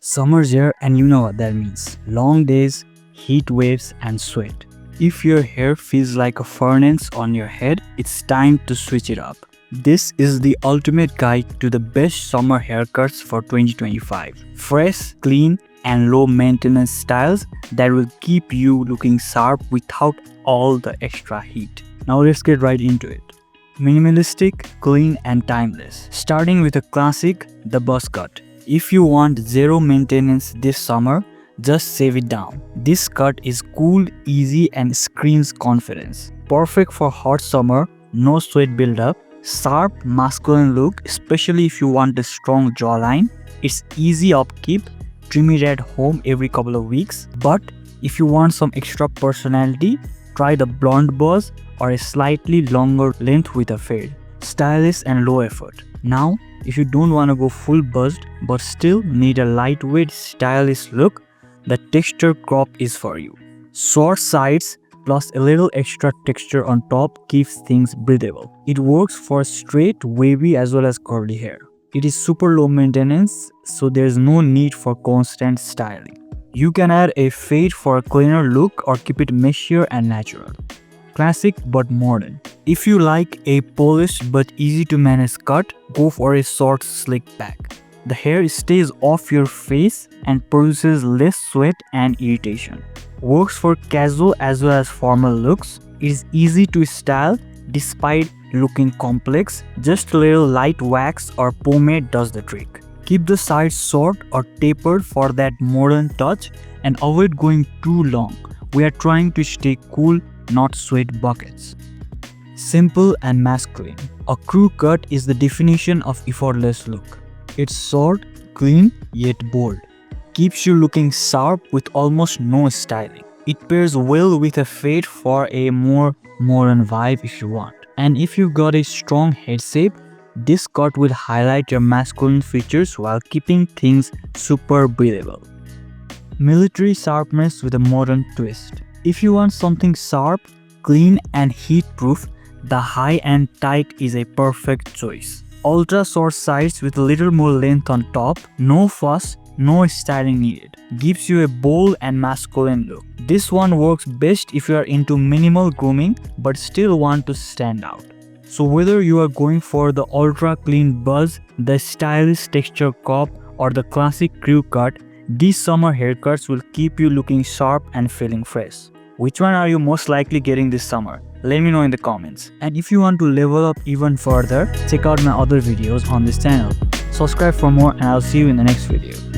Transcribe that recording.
Summer's here and you know what that means. Long days, heat waves and sweat. If your hair feels like a furnace on your head, it's time to switch it up. This is the ultimate guide to the best summer haircuts for 2025. Fresh, clean and low maintenance styles that will keep you looking sharp without all the extra heat. Now let's get right into it. Minimalistic, clean and timeless. Starting with a classic, the buzzcut. If you want zero maintenance this summer, just save it down. This cut is cool, easy and screams confidence. Perfect for hot summer, no sweat buildup, sharp, masculine look, especially if you want a strong jawline. It's easy upkeep, trim it at home every couple of weeks. But if you want some extra personality, try the blonde buzz or a slightly longer length with a fade. Stylish and low effort. Now, if you don't want to go full buzzed but still need a lightweight, stylish look, the texture crop is for you. Short sides plus a little extra texture on top keeps things breathable. It works for straight, wavy as well as curly hair. It is super low maintenance, so there's no need for constant styling. You can add a fade for a cleaner look or keep it messier and natural. Classic but modern. If you like a polished but easy to manage cut, go for a short slick back. The hair stays off your face and produces less sweat and irritation. Works for casual as well as formal looks. It is easy to style despite looking complex. Just a little light wax or pomade does the trick. Keep the sides short or tapered for that modern touch and avoid going too long. We are trying to stay cool, not sweat buckets. Simple and masculine. A crew cut is the definition of effortless look. It's short, clean, yet bold. Keeps you looking sharp with almost no styling. It pairs well with a fade for a more modern vibe if you want. And if you've got a strong head shape, this cut will highlight your masculine features while keeping things super breathable. Military sharpness with a modern twist. If you want something sharp, clean and heat-proof, the high and tight is a perfect choice. Ultra short sides with a little more length on top, no fuss, no styling needed. Gives you a bold and masculine look. This one works best if you are into minimal grooming but still want to stand out. So whether you are going for the ultra clean buzz, the stylish texture crop or the classic crew cut, these summer haircuts will keep you looking sharp and feeling fresh. Which one are you most likely getting this summer? Let me know in the comments. And if you want to level up even further, check out my other videos on this channel. Subscribe for more and I'll see you in the next video.